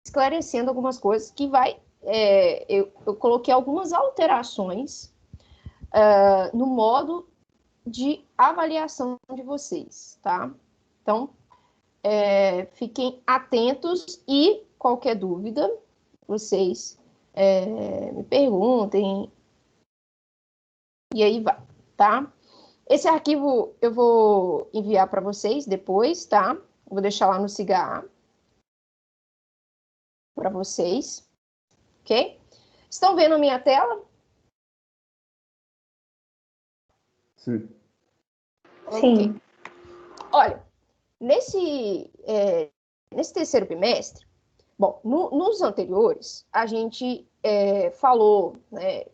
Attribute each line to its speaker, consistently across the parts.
Speaker 1: esclarecendo algumas coisas que eu coloquei algumas alterações no modo de avaliação de vocês, tá? Então, fiquem atentos e qualquer dúvida, vocês me perguntem e aí vai, tá? Esse arquivo eu vou enviar para vocês depois, tá? Vou deixar lá no Cigar para vocês, ok? Estão vendo a minha tela?
Speaker 2: Sim.
Speaker 1: Ok. Olha, nesse terceiro bimestre, bom, nos anteriores, a gente falou, né,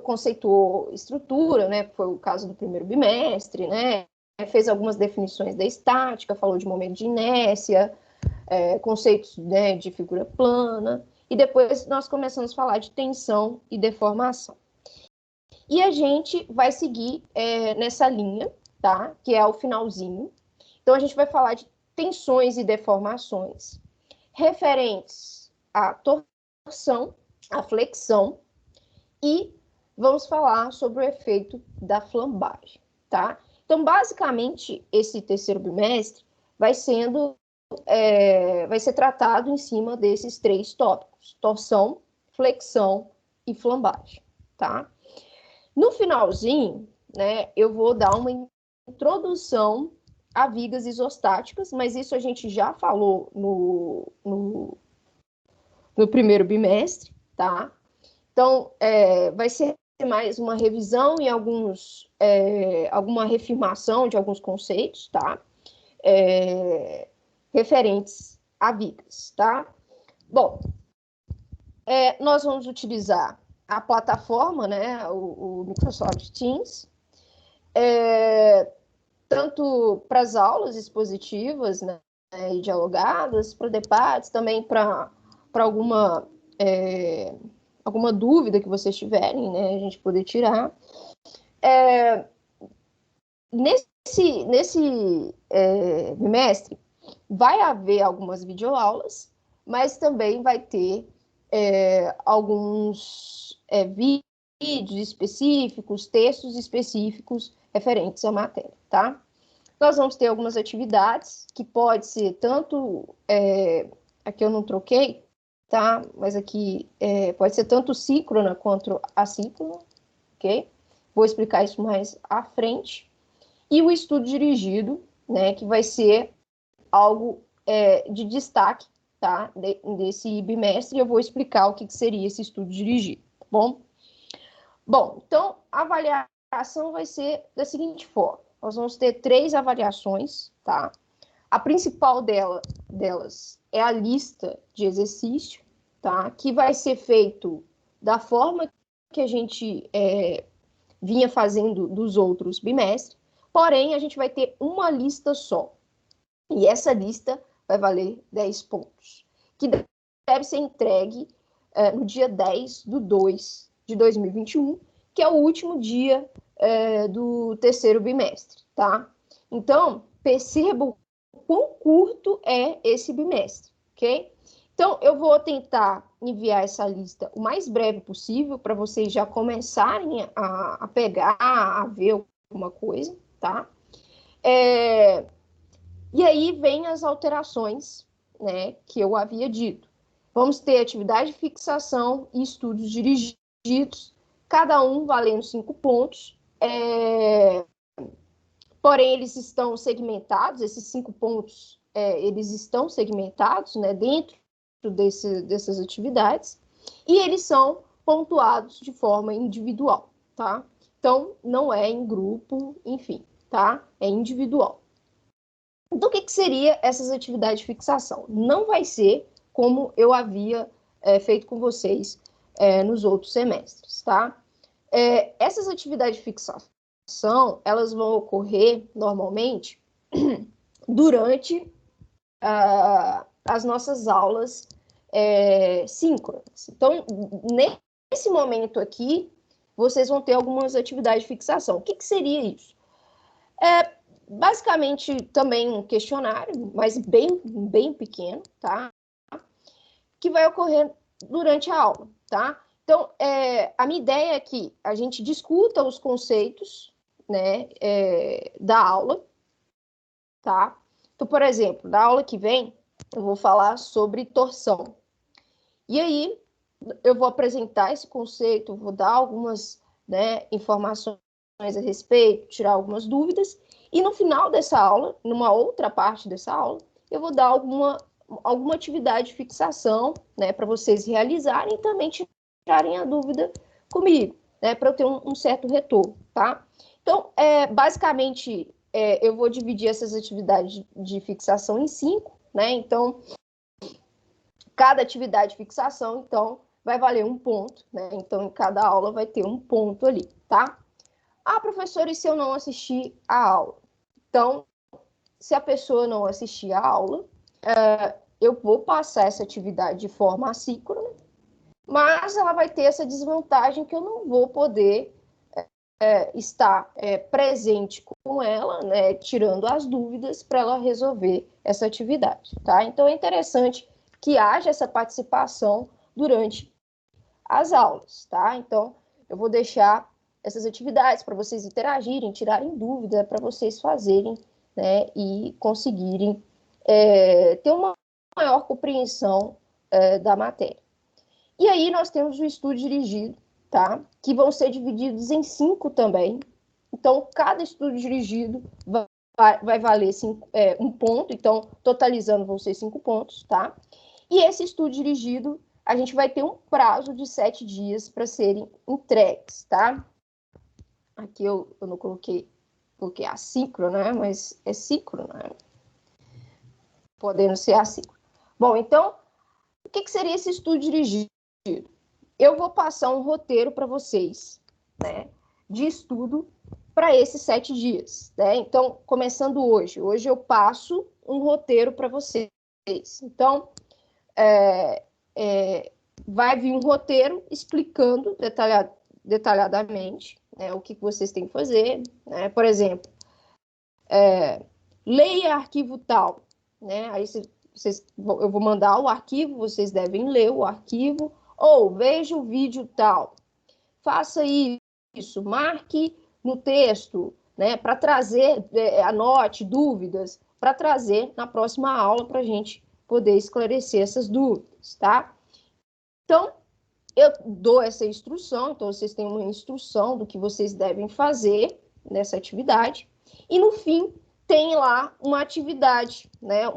Speaker 1: conceituou estrutura, né, foi o caso do primeiro bimestre, né, fez algumas definições da estática, falou de momento de inércia, conceitos, né, de figura plana, e depois nós começamos a falar de tensão e deformação. E a gente vai seguir nessa linha, tá, que é o finalzinho. Então, a gente vai falar de tensões e deformações referentes à torção, à flexão, e vamos falar sobre o efeito da flambagem, tá? Então, basicamente, esse terceiro bimestre vai ser tratado em cima desses 3 tópicos: torção, flexão e flambagem, tá? No finalzinho, né, eu vou dar uma introdução a vigas isostáticas, mas isso a gente já falou no primeiro bimestre, tá? Então, vai ser mais uma revisão e alguma reafirmação de alguns conceitos, tá? Referentes a vigas, tá? Bom, nós vamos utilizar a plataforma, né, o Microsoft Teams, tanto para as aulas expositivas, né, e dialogadas, para debates, também para alguma dúvida que vocês tiverem, né, a gente poder tirar. Nesse bimestre, vai haver algumas videoaulas, mas também vai ter alguns vídeos específicos, textos específicos referentes à matéria, tá? Nós vamos ter algumas atividades que pode ser tanto, aqui eu não troquei, tá? Mas aqui pode ser tanto síncrona quanto assíncrona, ok? Vou explicar isso mais à frente. E o estudo dirigido, né, que vai ser algo de destaque, tá, desse bimestre, eu vou explicar o que seria esse estudo dirigido, tá bom? Bom, então, a avaliação vai ser da seguinte forma: nós vamos ter 3 avaliações, tá? A principal delas é a lista de exercício, tá? Que vai ser feito da forma que a gente vinha fazendo dos outros bimestres, porém, a gente vai ter uma lista só. E essa lista vai valer 10 pontos, que deve ser entregue no dia 10/2/2021, que é o último dia do terceiro bimestre, tá? Então, percebam o quão curto é esse bimestre, ok? Então, eu vou tentar enviar essa lista o mais breve possível, para vocês já começarem a pegar, a ver alguma coisa, tá? E aí vem as alterações, né, que eu havia dito. Vamos ter atividade de fixação e estudos dirigidos, cada um valendo 5 pontos. Porém, eles estão segmentados, esses 5 pontos, eles estão segmentados, né, dentro dessas atividades, e eles são pontuados de forma individual, tá? Então, não é em grupo, enfim, tá? É individual. Então, o que seria essas atividades de fixação? Não vai ser como eu havia feito com vocês nos outros semestres, tá? Essas atividades de fixação, elas vão ocorrer, normalmente, durante as nossas aulas síncronas. Então, nesse momento aqui, vocês vão ter algumas atividades de fixação. O que seria isso? Basicamente, também um questionário, mas bem pequeno, tá? que vai ocorrer durante a aula, tá? Então, a minha ideia é que a gente discuta os conceitos, né, da aula, tá? Então, por exemplo, na aula que vem, eu vou falar sobre torção. E aí, eu vou apresentar esse conceito, vou dar algumas, né, informações a respeito, tirar algumas dúvidas, e no final dessa aula, numa outra parte dessa aula, eu vou dar alguma atividade de fixação, né, para vocês realizarem e também tirarem a dúvida comigo, né, para eu ter um certo retorno, tá? Então, basicamente, eu vou dividir essas atividades de fixação em 5, né? Então, cada atividade de fixação, então, vai valer 1 ponto, né? Então, em cada aula vai ter 1 ponto ali, tá? Ah, professora, e se eu não assistir a aula? Então, se a pessoa não assistir a aula, eu vou passar essa atividade de forma assíncrona, mas ela vai ter essa desvantagem que eu não vou poder estar presente com ela, né, tirando as dúvidas para ela resolver essa atividade, tá? Então, é interessante que haja essa participação durante as aulas, tá? Então, eu vou deixar essas atividades para vocês interagirem, tirarem dúvida, para vocês fazerem, né, e conseguirem ter uma maior compreensão da matéria. E aí nós temos o estudo dirigido, tá? Que vão ser divididos em 5 também. Então, cada estudo dirigido vai valer 1 ponto, então, totalizando vão ser 5 pontos, tá? E esse estudo dirigido, a gente vai ter um prazo de 7 dias para serem entregues, tá? Aqui eu não coloquei assíncrono, né? Mas é síncrono, né? Podendo ser assíncrono. Bom, então, o que seria esse estudo dirigido? Eu vou passar um roteiro para vocês, né? De estudo para esses 7 dias, né? Então, começando hoje eu passo um roteiro para vocês. Então, vai vir um roteiro explicando detalhadamente, né, o que vocês têm que fazer, né? Por exemplo, leia arquivo tal, né? Aí eu vou mandar o arquivo, vocês devem ler o arquivo, ou veja o vídeo tal. Faça isso, marque no texto, né? Para trazer, anote dúvidas, para trazer na próxima aula para a gente poder esclarecer essas dúvidas, tá? Então, eu dou essa instrução, então vocês têm uma instrução do que vocês devem fazer nessa atividade, e no fim tem lá uma atividade, né?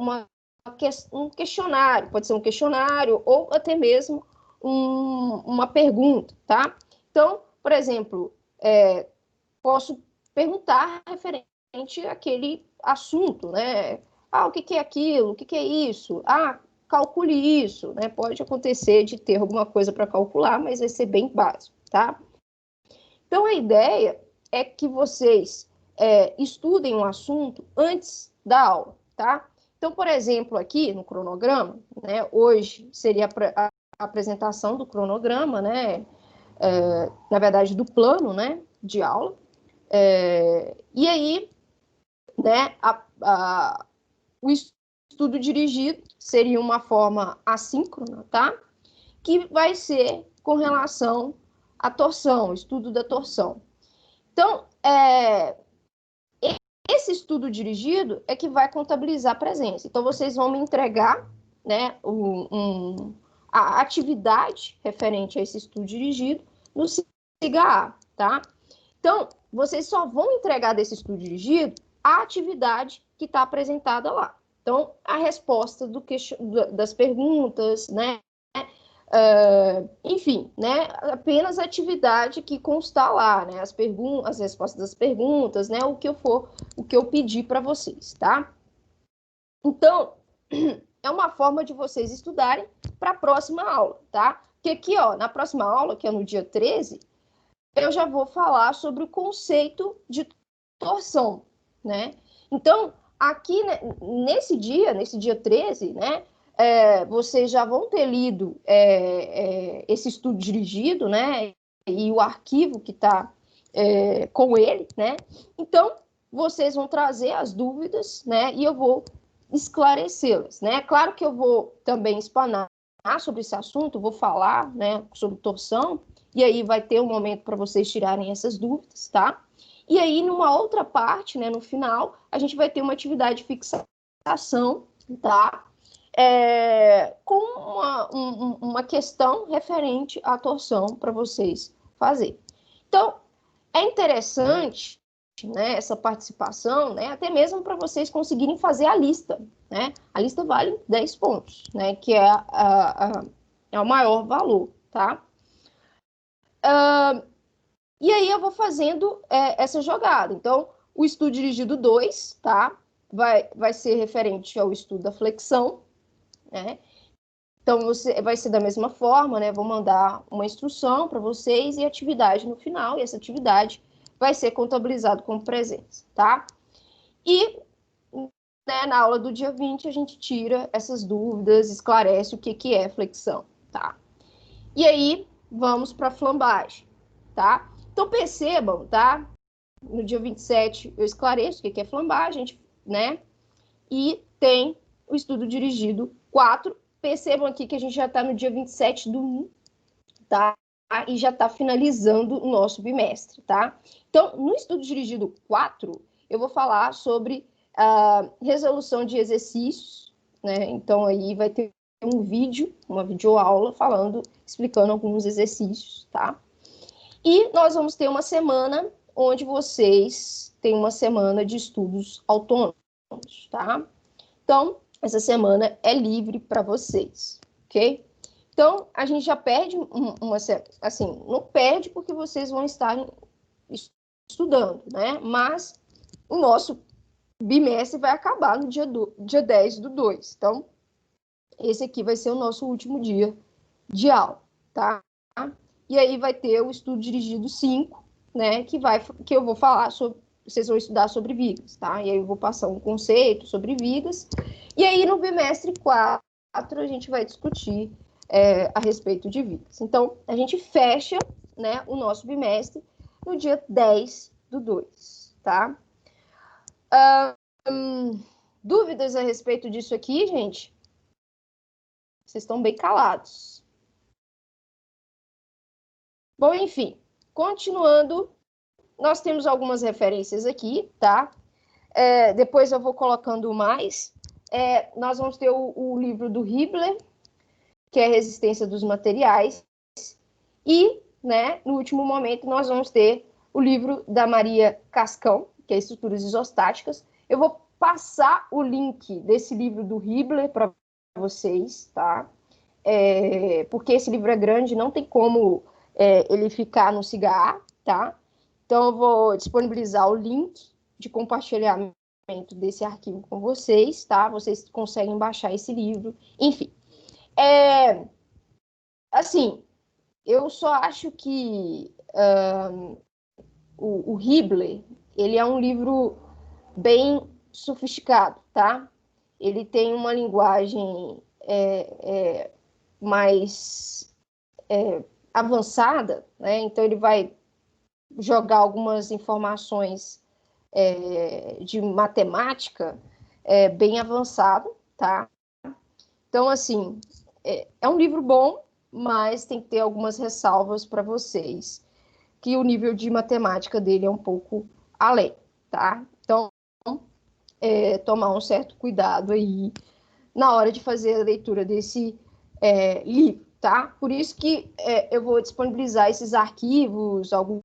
Speaker 1: Um questionário, pode ser um questionário ou até mesmo uma pergunta, tá? Então, por exemplo, posso perguntar referente àquele assunto, né? Ah, o que é aquilo? O que é isso? Ah, calcule isso, né? Pode acontecer de ter alguma coisa para calcular, mas vai ser bem básico, tá? Então, a ideia é que vocês estudem um assunto antes da aula, tá? Então, por exemplo, aqui no cronograma, né? Hoje seria a apresentação do cronograma, né? Na verdade, do plano, né? De aula. E aí, né? O estudo dirigido seria uma forma assíncrona, tá? Que vai ser com relação à torção, estudo da torção. Então, esse estudo dirigido é que vai contabilizar a presença. Então, vocês vão me entregar, né, a atividade referente a esse estudo dirigido no SIGA-A, tá? Então, vocês só vão entregar desse estudo dirigido a atividade que está apresentada lá. Então, a resposta das perguntas, né? Enfim, né? Apenas a atividade que constar lá, né? As respostas das perguntas, né? O que eu pedir para vocês, tá? Então, é uma forma de vocês estudarem para a próxima aula, tá? Porque aqui, ó, na próxima aula, que é no dia 13, eu já vou falar sobre o conceito de torção, né? Então, aqui, né, nesse dia 13, né, vocês já vão ter lido esse estudo dirigido, né, e o arquivo que está com ele, né? Então, vocês vão trazer as dúvidas, né, e eu vou esclarecê-las, né? Claro que eu vou também explanar sobre esse assunto, vou falar, né, sobre torção, e aí vai ter um momento para vocês tirarem essas dúvidas, tá? E aí, numa outra parte, né, no final, a gente vai ter uma atividade de fixação, tá? Com uma questão referente à torção para vocês fazer. Então, é interessante, né, essa participação, né, até mesmo para vocês conseguirem fazer a lista, né? A lista vale 10 pontos, né, que é o maior valor, tá? E aí eu vou fazendo essa jogada. Então, o estudo dirigido 2, tá? Vai ser referente ao estudo da flexão, né? Então, vai ser da mesma forma, né? Vou mandar uma instrução para vocês e atividade no final, e essa atividade vai ser contabilizada como presença, tá? E, né, na aula do dia 20, a gente tira essas dúvidas, esclarece o que é flexão, tá? E aí, vamos para a flambagem, tá? Então, percebam, tá? No dia 27, eu esclareço o que é flambagem, né? E tem o estudo dirigido 4. Percebam aqui que a gente já está no dia 27/1, tá? E já está finalizando o nosso bimestre, tá? Então, no estudo dirigido 4, eu vou falar sobre a resolução de exercícios, né? Então, aí vai ter um vídeo, uma videoaula explicando alguns exercícios, tá? E nós vamos ter uma semana onde vocês têm uma semana de estudos autônomos, tá? Então, essa semana é livre para vocês, ok? Então, a gente já perde assim, não perde porque vocês vão estar estudando, né? Mas o nosso bimestre vai acabar no dia 10/2. Então, esse aqui vai ser o nosso último dia de aula, tá? E aí vai ter o estudo dirigido 5, né? Que eu vou falar sobre. Vocês vão estudar sobre vigas, tá? E aí eu vou passar um conceito sobre vigas. E aí no bimestre 4 a gente vai discutir a respeito de vigas. Então, a gente fecha, né, o nosso bimestre no dia 10/2, tá? Dúvidas a respeito disso aqui, gente? Vocês estão bem calados. Bom, enfim, continuando, nós temos algumas referências aqui, tá? Depois eu vou colocando mais. Nós vamos ter o livro do Hibbeler, que é Resistência dos Materiais. E, né, no último momento, nós vamos ter o livro da Maria Cascão, que é Estruturas Isostáticas. Eu vou passar o link desse livro do Hibbeler para vocês, tá? Porque esse livro é grande, não tem como ele ficar no cigarro, tá? Então, eu vou disponibilizar o link de compartilhamento desse arquivo com vocês, tá? Vocês conseguem baixar esse livro. Enfim, assim, eu só acho que o Hibbeler, ele é um livro bem sofisticado, tá? Ele tem uma linguagem mais avançada, né? Então ele vai jogar algumas informações de matemática bem avançado, tá? Então, assim, é um livro bom, mas tem que ter algumas ressalvas para vocês, que o nível de matemática dele é um pouco além, tá? Então, tomar um certo cuidado aí na hora de fazer a leitura desse livro, tá? Por isso que eu vou disponibilizar esses arquivos, alguns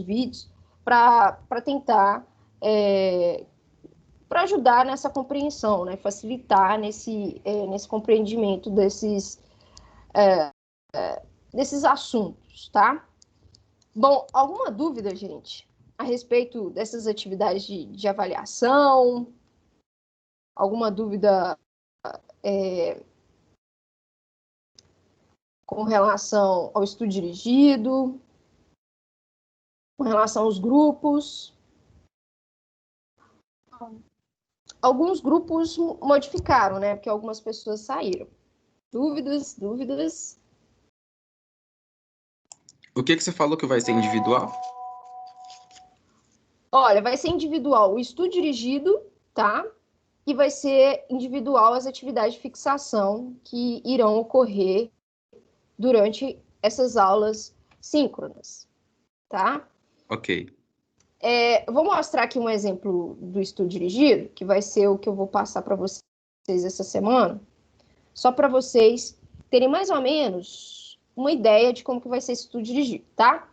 Speaker 1: vídeos, para tentar para ajudar nessa compreensão, né? Facilitar nesse compreendimento desses assuntos, tá? Bom, alguma dúvida, gente, a respeito dessas atividades de avaliação? Alguma dúvida com relação ao estudo dirigido? Com relação aos grupos? Alguns grupos modificaram, né? Porque algumas pessoas saíram. Dúvidas?
Speaker 3: O que você falou que vai ser individual?
Speaker 1: Olha, vai ser individual o estudo dirigido, tá? e vai ser individual as atividades de fixação que irão ocorrer durante essas aulas síncronas, tá?
Speaker 3: Ok.
Speaker 1: Eu vou mostrar aqui um exemplo do estudo dirigido, que vai ser o que eu vou passar para vocês essa semana, só para vocês terem mais ou menos uma ideia de como que vai ser esse estudo dirigido, tá?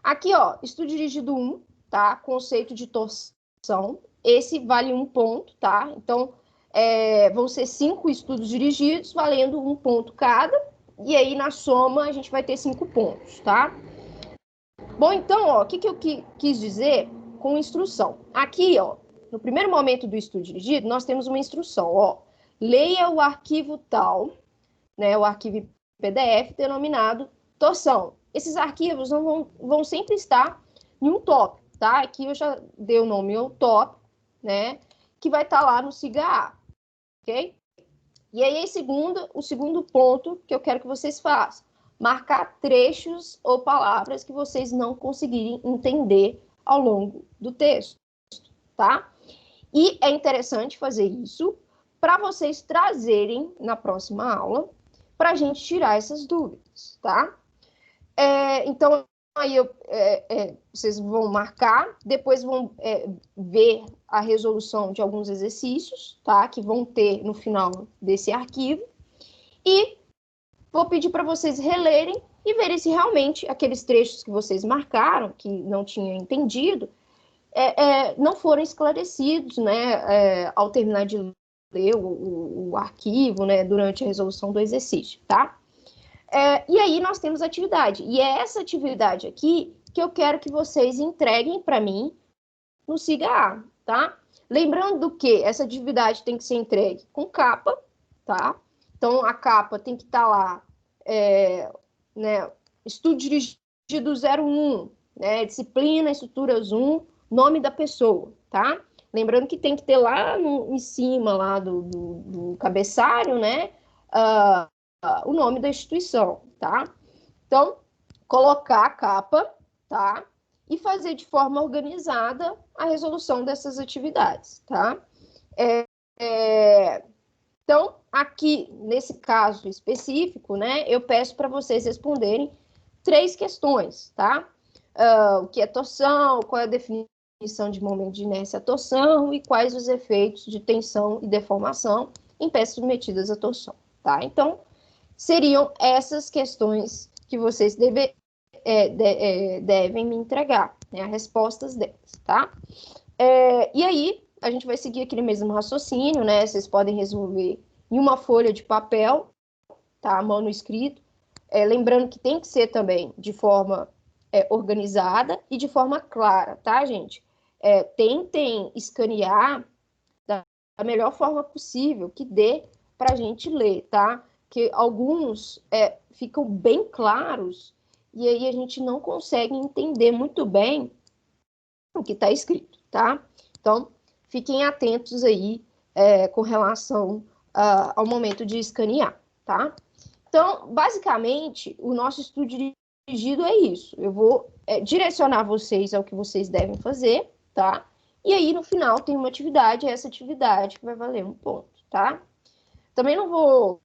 Speaker 1: Aqui, ó, estudo dirigido 1, tá? Conceito de torção. Esse vale 1 ponto, tá? Então, vão ser 5 estudos dirigidos, valendo 1 ponto cada. E aí, na soma, a gente vai ter 5 pontos, tá? Bom, então, ó, o que eu quis dizer com instrução? Aqui, ó, no primeiro momento do estudo dirigido, nós temos uma instrução, ó. Leia o arquivo tal, né, o arquivo PDF denominado torção. Esses arquivos não vão sempre estar em um tópico, tá? Aqui eu já dei o nome ao tópico, né, que vai estar lá no SIGA-A, ok? E aí, o segundo ponto que eu quero que vocês façam, marcar trechos ou palavras que vocês não conseguirem entender ao longo do texto, tá? E é interessante fazer isso para vocês trazerem na próxima aula para a gente tirar essas dúvidas, tá? Então, aí vocês vão marcar, depois vão ver a resolução de alguns exercícios, tá? Que vão ter no final desse arquivo. E vou pedir para vocês relerem e verem se realmente aqueles trechos que vocês marcaram, que não tinham entendido, não foram esclarecidos, né? Ao terminar de ler o arquivo, né? Durante a resolução do exercício, tá? E aí nós temos atividade. E é essa atividade aqui que eu quero que vocês entreguem para mim no SIGA-A, tá? Lembrando que essa atividade tem que ser entregue com capa, tá? Então, a capa tem que estar lá, né? Estudo dirigido 01, né? Disciplina, estruturas 1, nome da pessoa, tá? Lembrando que tem que ter lá em cima lá do cabeçalho, né? O nome da instituição, tá? Então, colocar a capa, tá? E fazer de forma organizada a resolução dessas atividades, tá? Então, aqui, nesse caso específico, né, eu peço para vocês responderem 3 questões, tá? O que é torção, qual é a definição de momento de inércia à torção e quais os efeitos de tensão e deformação em peças submetidas à torção, tá? Então, seriam essas questões que vocês devem me entregar, né, as respostas delas, tá? E aí, a gente vai seguir aquele mesmo raciocínio, né? Vocês podem resolver em uma folha de papel, tá? Manuscrito. Lembrando que tem que ser também de forma organizada e de forma clara, tá, gente? Tentem escanear da melhor forma possível, que dê para a gente ler, tá? Que alguns ficam bem claros e aí a gente não consegue entender muito bem o que está escrito, tá? Então, fiquem atentos aí com relação ao momento de escanear, tá? Então, basicamente, o nosso estudo dirigido é isso. Eu vou direcionar vocês ao que vocês devem fazer, tá? E aí, no final, tem uma atividade, essa atividade que vai valer 1 ponto, tá? Também não vou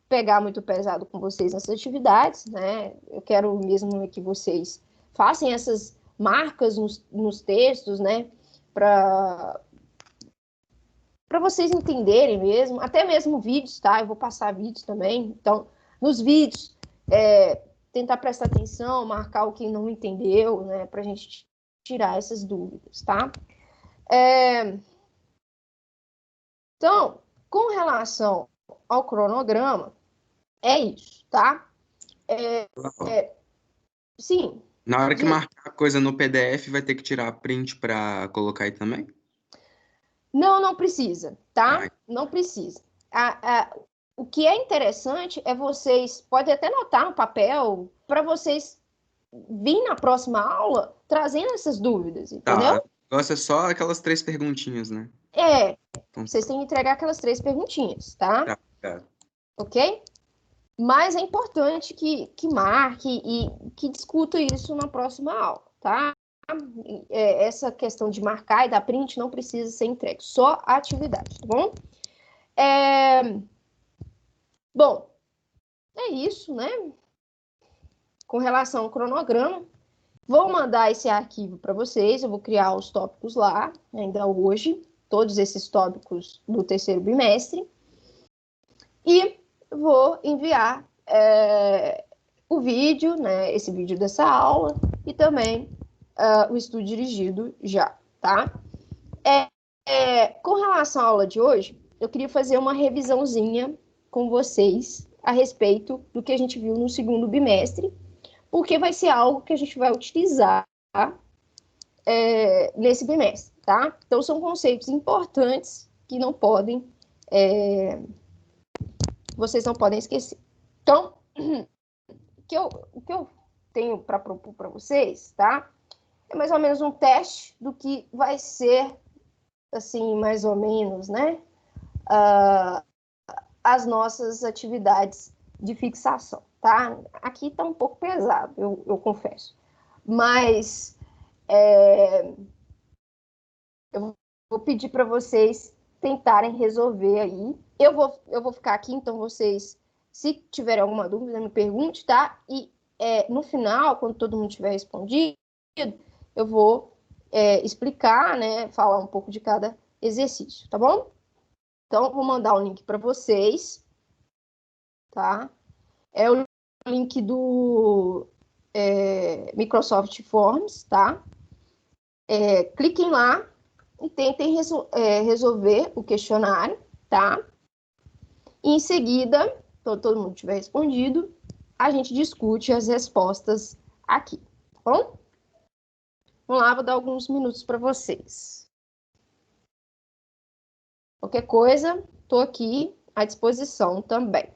Speaker 1: pegar muito pesado com vocês nessas atividades, né? Eu quero mesmo que vocês façam essas marcas nos textos, né? Para vocês entenderem mesmo, até mesmo vídeos, tá? Eu vou passar vídeos também. Então, nos vídeos, tentar prestar atenção, marcar o que não entendeu, né? Para a gente tirar essas dúvidas, tá? Então, com relação ao cronograma, é isso, tá? Sim.
Speaker 3: Na hora que marcar coisa no PDF, vai ter que tirar print para colocar aí também?
Speaker 1: Não precisa, tá? Não precisa. O que é interessante é vocês, podem até anotar no papel, para vocês virem na próxima aula trazendo essas dúvidas, entendeu?
Speaker 3: Tá, o negócio é só aquelas 3 perguntinhas, né?
Speaker 1: Então, vocês têm que entregar aquelas 3 perguntinhas, tá?
Speaker 3: Tá.
Speaker 1: Ok? Mas é importante que marque e que discuta isso na próxima aula, tá? Essa questão de marcar e dar print não precisa ser entregue, só a atividade, tá bom? Bom, é isso, né? Com relação ao cronograma, vou mandar esse arquivo para vocês, eu vou criar os tópicos lá, ainda hoje, todos esses tópicos do terceiro bimestre, e vou enviar o vídeo, né, esse vídeo dessa aula, e também o estudo dirigido já, tá? Com relação à aula de hoje, eu queria fazer uma revisãozinha com vocês a respeito do que a gente viu no segundo bimestre, porque vai ser algo que a gente vai utilizar nesse bimestre, tá? Então, são conceitos importantes que não podem, vocês não podem esquecer. Então, o que eu tenho para propor para vocês, tá? É mais ou menos um teste do que vai ser, assim, mais ou menos, né? As nossas atividades de fixação, tá? Aqui tá um pouco pesado, eu confesso. Mas eu vou pedir para vocês tentarem resolver aí. Eu vou ficar aqui, então vocês, se tiverem alguma dúvida, me pergunte, tá? E no final, quando todo mundo tiver respondido, eu vou explicar, né? Falar um pouco de cada exercício, tá bom? Então, vou mandar o link para vocês, tá? É o link do Microsoft Forms, tá? Cliquem lá e tentem resolver o questionário, tá? E em seguida, quando todo mundo tiver respondido, a gente discute as respostas aqui, tá bom? Vamos lá, vou dar alguns minutos para vocês. Qualquer coisa, estou aqui à disposição também.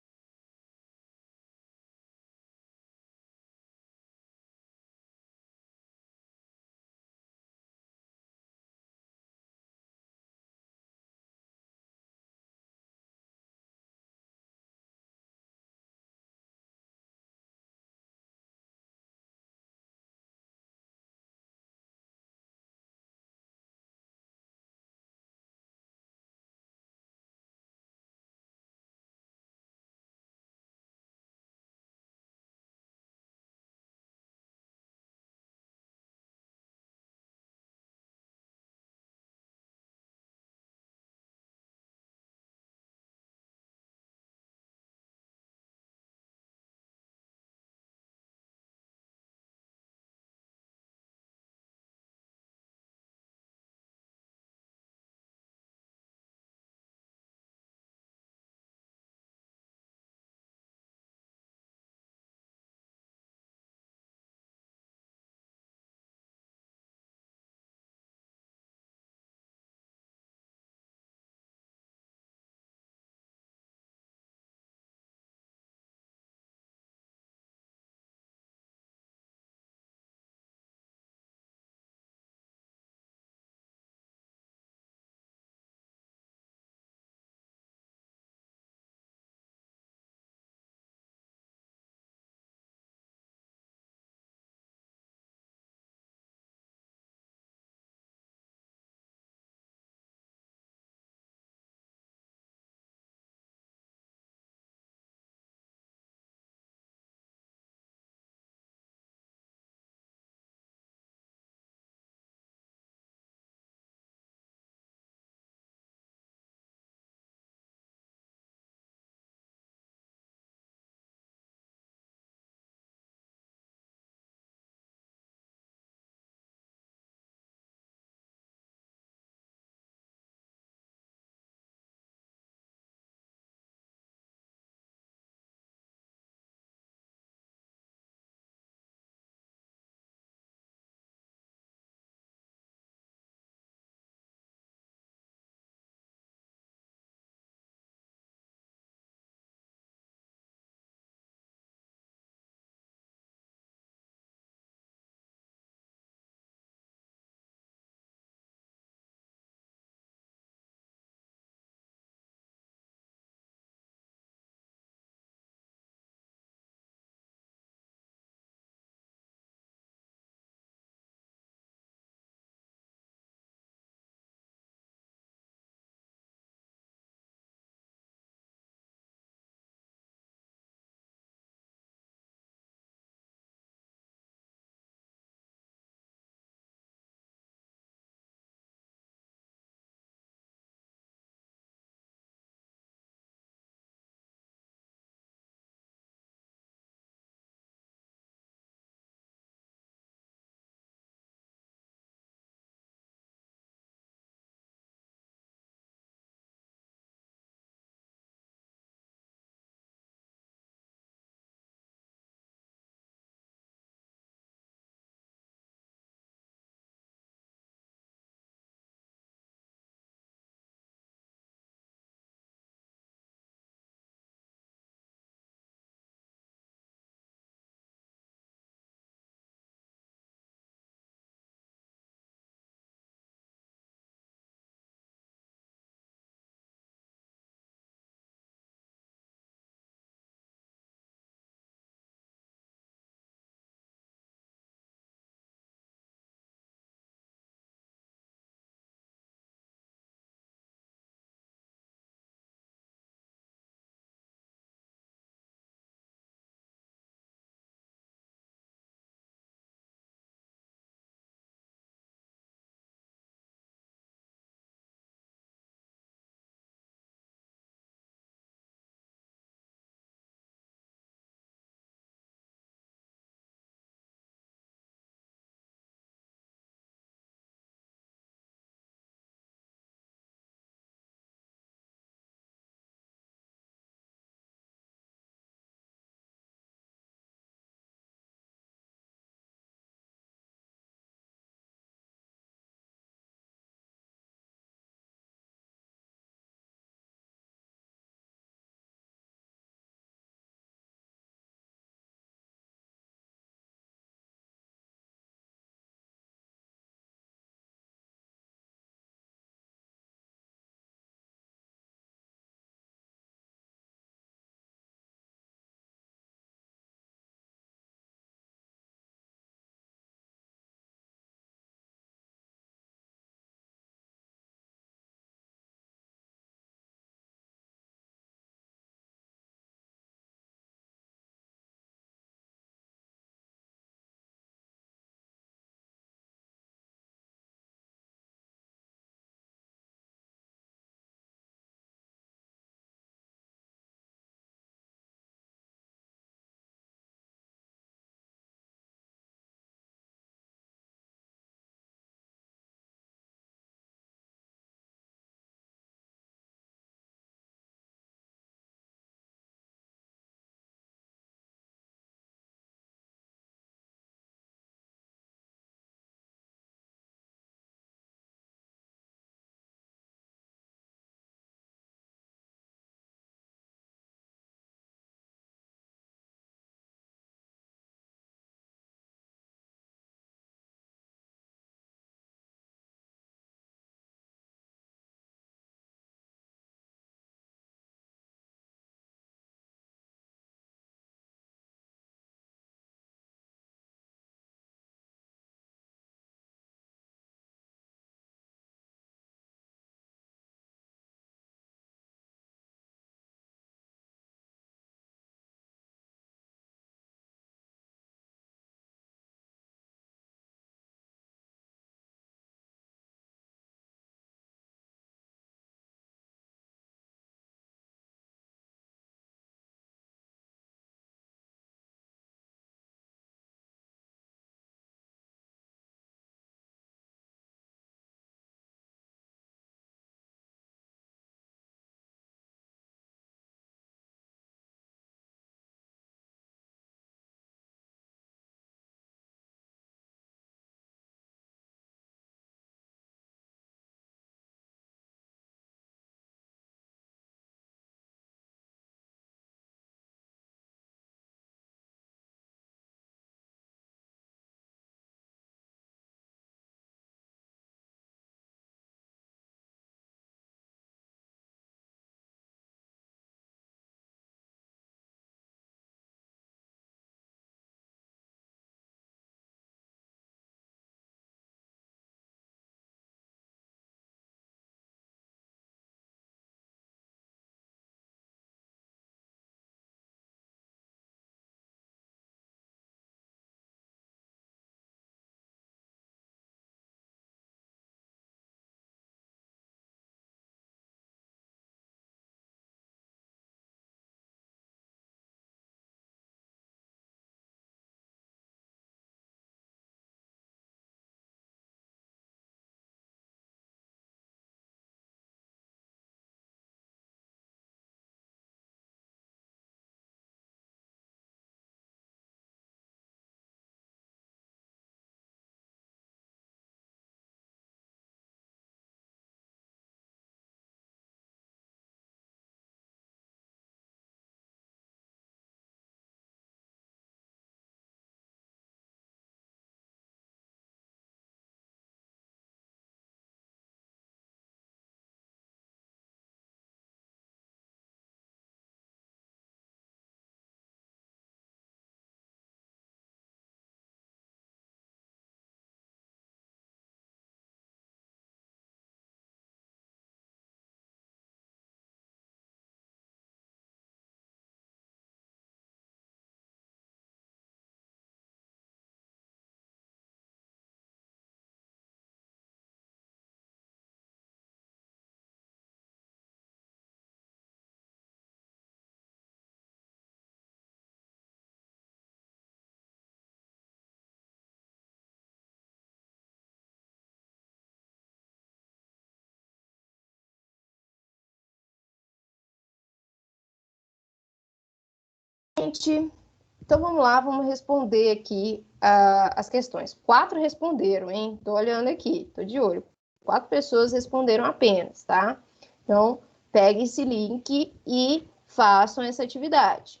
Speaker 1: Então, vamos lá, vamos responder aqui as questões. 4 responderam, hein? Tô olhando aqui, tô de olho. 4 pessoas responderam apenas, tá? Então, pegue esse link e façam essa atividade.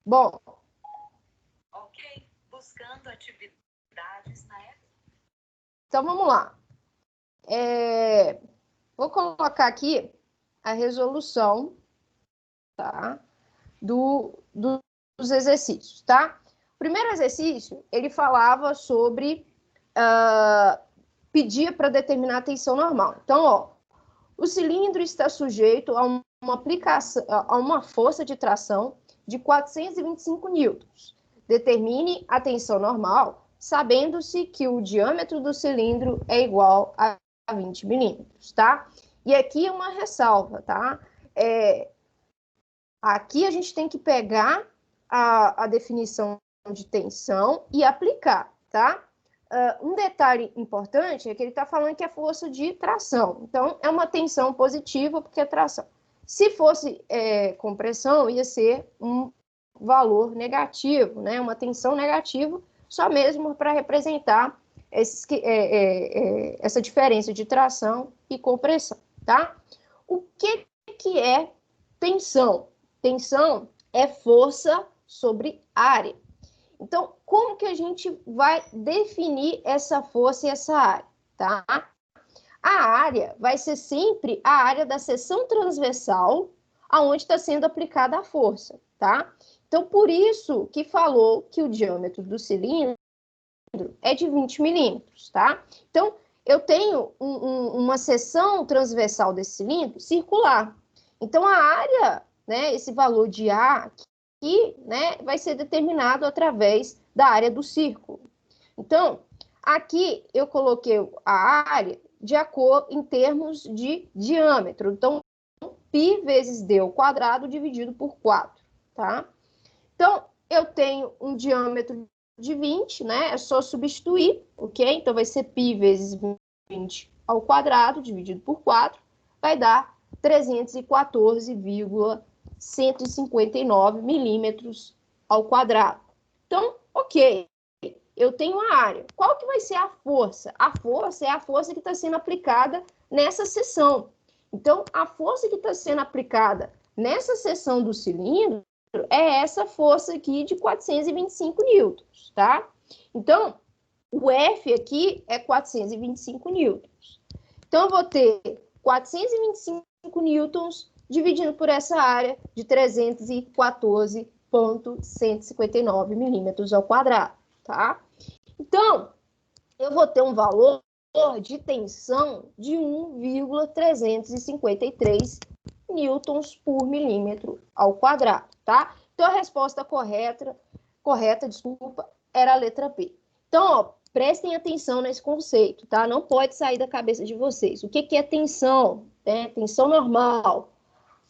Speaker 1: Bom.
Speaker 4: Ok, buscando atividades na época.
Speaker 1: Então, vamos lá. Vou colocar aqui a resolução, tá? Dos exercícios, tá? O primeiro exercício, ele falava sobre pedia para determinar a tensão normal. Então, ó, o cilindro está sujeito a uma aplicação, a uma força de tração de 425 newtons. Determine a tensão normal, sabendo-se que o diâmetro do cilindro é igual a 20 milímetros, tá? E aqui uma ressalva, tá? Aqui a gente tem que pegar a definição de tensão e aplicar, tá? Um detalhe importante é que ele está falando que é força de tração. Então, é uma tensão positiva porque é tração. Se fosse compressão, ia ser um valor negativo, né? Uma tensão negativa, só mesmo para representar essa diferença de tração e compressão, tá? O que é tensão? Tensão é força sobre área. Então, como que a gente vai definir essa força e essa área, tá? A área vai ser sempre a área da seção transversal aonde está sendo aplicada a força, tá? Então, por isso que falou que o diâmetro do cilindro é de 20 milímetros, tá? Então, eu tenho uma seção transversal desse cilindro circular. Então, a área, né, esse valor de A aqui, né, vai ser determinado através da área do círculo. Então, aqui eu coloquei a área de acordo em termos de diâmetro. Então, π vezes d ao quadrado dividido por 4, tá? Então, eu tenho um diâmetro de 20, né? É só substituir, ok? Então, vai ser π vezes 20 ao quadrado dividido por 4, vai dar 314,159 milímetros ao quadrado. Então, ok, eu tenho a área. Qual que vai ser a força? A força é a força que está sendo aplicada nessa seção. Então, a força que está sendo aplicada nessa seção do cilindro é essa força aqui de 425 newtons, tá? Então, o F aqui é 425 newtons. Então, eu vou ter 425 newtons dividindo por essa área de 314,159 milímetros ao quadrado, tá? Então, eu vou ter um valor de tensão de 1,353 newtons por milímetro ao quadrado, tá? Então, a resposta correta, era a letra B. Então, ó, prestem atenção nesse conceito, tá? Não pode sair da cabeça de vocês. O que é tensão? Tensão normal,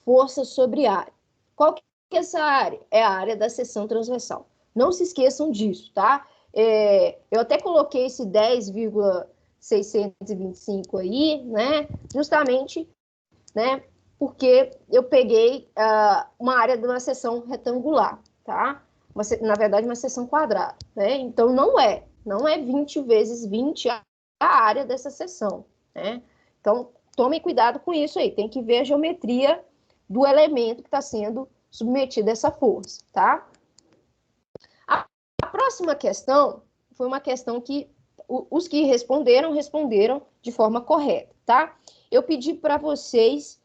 Speaker 1: força sobre área. Qual que é essa área? É a área da seção transversal. Não se esqueçam disso, tá? Eu até coloquei esse 10,625 aí, né? Justamente, né? Porque eu peguei uma área de uma seção retangular, tá? Na verdade, uma seção quadrada, né? Então, não é 20 vezes 20 a área dessa seção, né? Então, tomem cuidado com isso aí. Tem que ver a geometria do elemento que está sendo submetido a essa força, tá? A próxima questão foi uma questão que os que responderam de forma correta, tá? Eu pedi para vocês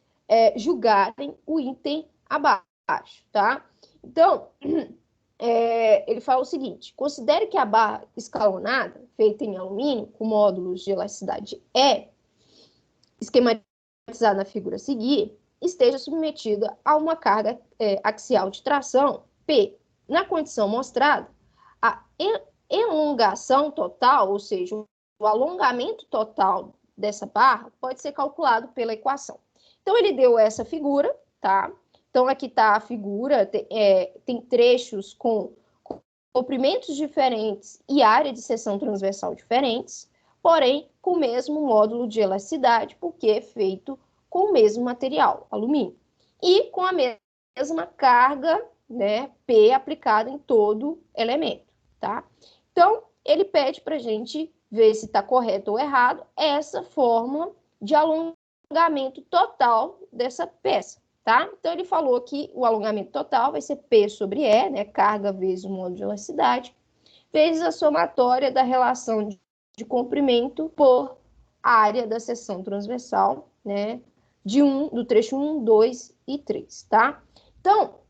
Speaker 1: julgarem o item abaixo, tá? Então, ele fala o seguinte: considere que a barra escalonada, feita em alumínio, com módulos de elasticidade E, esquematizada na figura a seguir, esteja submetida a uma carga axial de tração, P. Na condição mostrada, a elongação total, ou seja, o alongamento total dessa barra, pode ser calculado pela equação. Então, ele deu essa figura, tá? Então, aqui está a figura, tem trechos com comprimentos diferentes e área de seção transversal diferentes, porém, com o mesmo módulo de elasticidade, porque é feito com o mesmo material, alumínio, e com a mesma carga né, P aplicado em todo elemento, tá? Então, ele pede para a gente ver se está correto ou errado essa fórmula de alongamento total dessa peça, tá? Então, ele falou que o alongamento total vai ser P sobre E, né, carga vezes o módulo de elasticidade, vezes a somatória da relação de comprimento por área da seção transversal, né, do trecho 1, 2 e 3, tá? Então,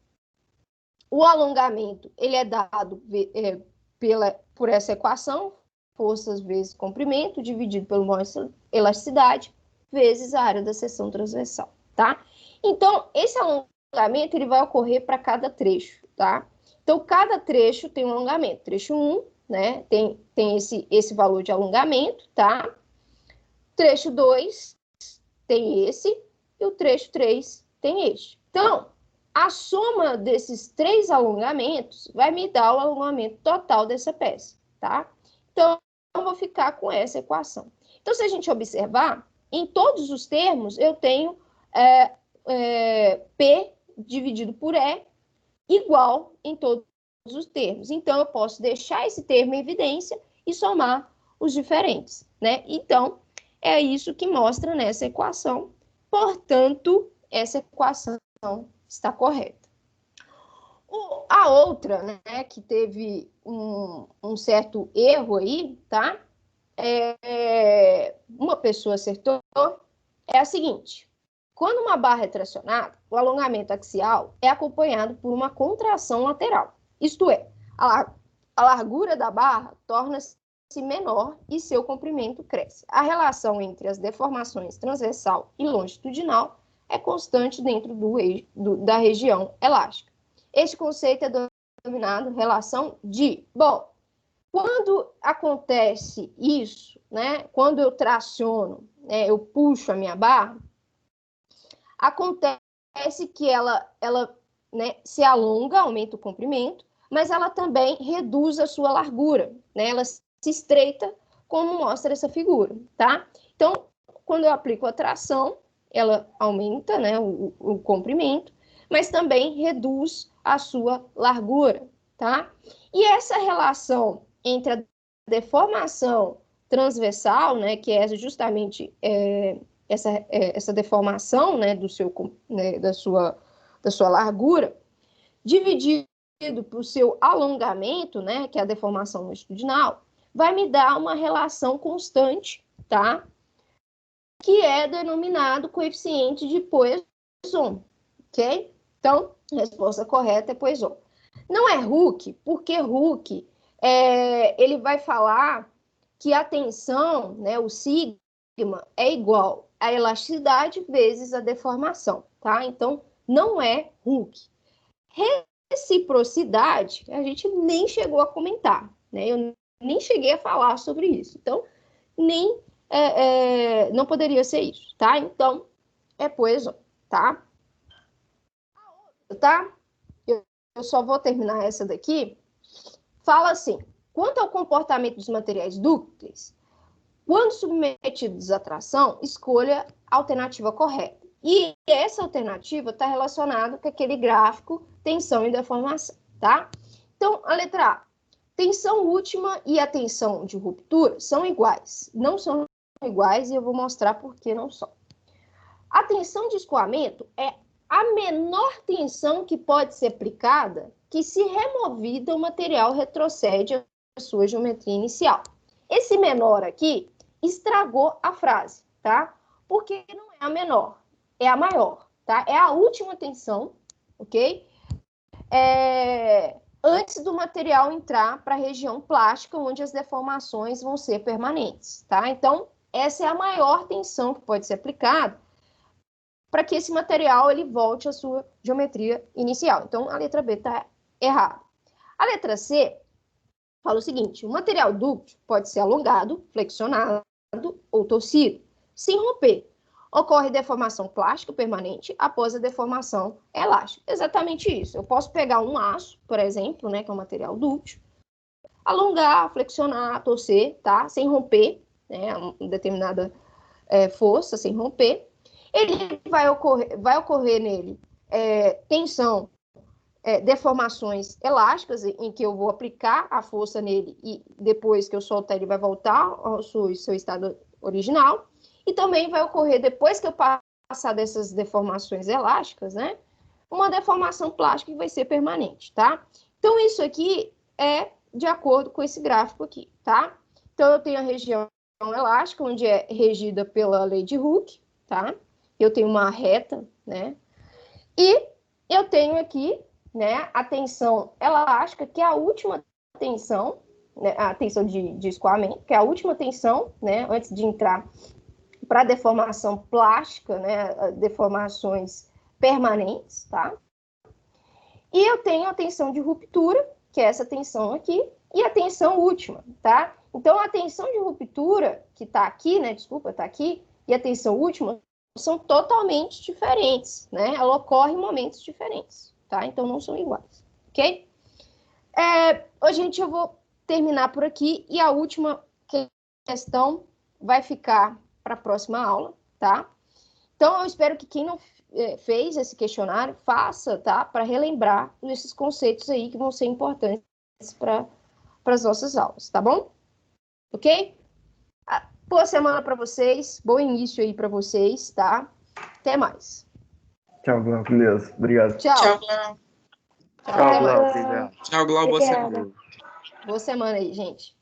Speaker 1: o alongamento, ele é dado por essa equação, forças vezes comprimento, dividido pelo módulo de elasticidade, vezes a área da seção transversal, tá? Então, esse alongamento, ele vai ocorrer para cada trecho, tá? Então, cada trecho tem um alongamento. Trecho 1, né, tem esse valor de alongamento, tá? Trecho 2 tem esse, e o trecho 3 tem este. Então, a soma desses 3 alongamentos vai me dar o alongamento total dessa peça, tá? Então, eu vou ficar com essa equação. Então, se a gente observar, em todos os termos, eu tenho P dividido por E igual em todos os termos. Então, eu posso deixar esse termo em evidência e somar os diferentes, né? Então, é isso que mostra nessa equação. Portanto, essa equação está correta. A outra, né, que teve um certo erro aí, tá? Uma pessoa acertou, é a seguinte: quando uma barra é tracionada, o alongamento axial é acompanhado por uma contração lateral. Isto é, a largura da barra torna-se menor e seu comprimento cresce. A relação entre as deformações transversal e longitudinal é constante dentro da região elástica. Este conceito é denominado relação de... Bom, quando acontece isso, né, quando eu traciono, né, eu puxo a minha barra, acontece que ela né, se alonga, aumenta o comprimento, mas ela também reduz a sua largura, né, ela se estreita, como mostra essa figura, tá? Então, quando eu aplico a tração, ela aumenta, né, o comprimento, mas também reduz a sua largura, tá? E essa relação entre a deformação transversal, né, que é justamente essa deformação, né, da sua largura, dividido por seu alongamento, né, que é a deformação longitudinal, vai me dar uma relação constante, tá? Que é denominado coeficiente de Poisson, ok? Então, a resposta correta é Poisson. Não é Hooke, porque Hooke ele vai falar que a tensão, né, o sigma, é igual a elasticidade vezes a deformação, tá? Então, não é Hooke. Reciprocidade, a gente nem chegou a comentar, né? Eu nem cheguei a falar sobre isso. Então, nem não poderia ser isso, tá? Então, é Poisson, tá? Tá? Eu só vou terminar essa daqui. Fala assim: quanto ao comportamento dos materiais dúcteis, quando submetidos à tração, escolha a alternativa correta. E essa alternativa está relacionada com aquele gráfico tensão e deformação, tá? Então, a letra A. Tensão última e a tensão de ruptura são iguais. Não são iguais e eu vou mostrar por que não são. A tensão de escoamento é a menor tensão que pode ser aplicada que, se removida, o material retrocede à sua geometria inicial. Esse menor aqui estragou a frase, tá? Porque não é a menor, é a maior, tá? É a última tensão, ok? Antes do material entrar para a região plástica, onde as deformações vão ser permanentes, tá? Então, essa é a maior tensão que pode ser aplicada para que esse material ele volte à sua geometria inicial. Então, a letra B está errada. A letra C fala o seguinte: o material dúctil pode ser alongado, flexionado ou torcido, sem romper. Ocorre deformação plástica permanente após a deformação elástica. Exatamente isso. Eu posso pegar um aço, por exemplo, né, que é um material dúctil, alongar, flexionar, torcer, tá? Sem romper, né, uma determinada força, sem romper. Ele vai ocorrer nele tensão deformações elásticas, em que eu vou aplicar a força nele e depois que eu soltar ele vai voltar ao seu estado original. E também vai ocorrer, depois que eu passar dessas deformações elásticas, né, uma deformação plástica que vai ser permanente, tá? Então, isso aqui é de acordo com esse gráfico aqui, tá? Então, eu tenho a região elástica, onde é regida pela lei de Hooke, tá? Eu tenho uma reta, né? E eu tenho aqui, né, a tensão elástica, que é a última tensão, né, a tensão de escoamento, que é a última tensão, né, antes de entrar para a deformação plástica, né, deformações permanentes, tá? E eu tenho a tensão de ruptura, que é essa tensão aqui, e a tensão última, tá? Então, a tensão de ruptura, que está aqui, né, desculpa, está aqui, e a tensão última são totalmente diferentes, né? Ela ocorre em momentos diferentes, tá? Então, não são iguais, ok? Hoje, gente, eu vou terminar por aqui, e a última questão vai ficar para a próxima aula, tá? Então, eu espero que quem não fez esse questionário faça, tá? Para relembrar esses conceitos aí que vão ser importantes para as nossas aulas, tá bom? Ok? Boa semana para vocês, bom início aí para vocês, tá? Até mais.
Speaker 2: Tchau, Glau. Beleza. Obrigado.
Speaker 1: Tchau.
Speaker 3: Tchau, Glau.
Speaker 1: Tchau, até mais.
Speaker 3: Tchau, Glau. Boa semana.
Speaker 1: Boa semana aí, gente.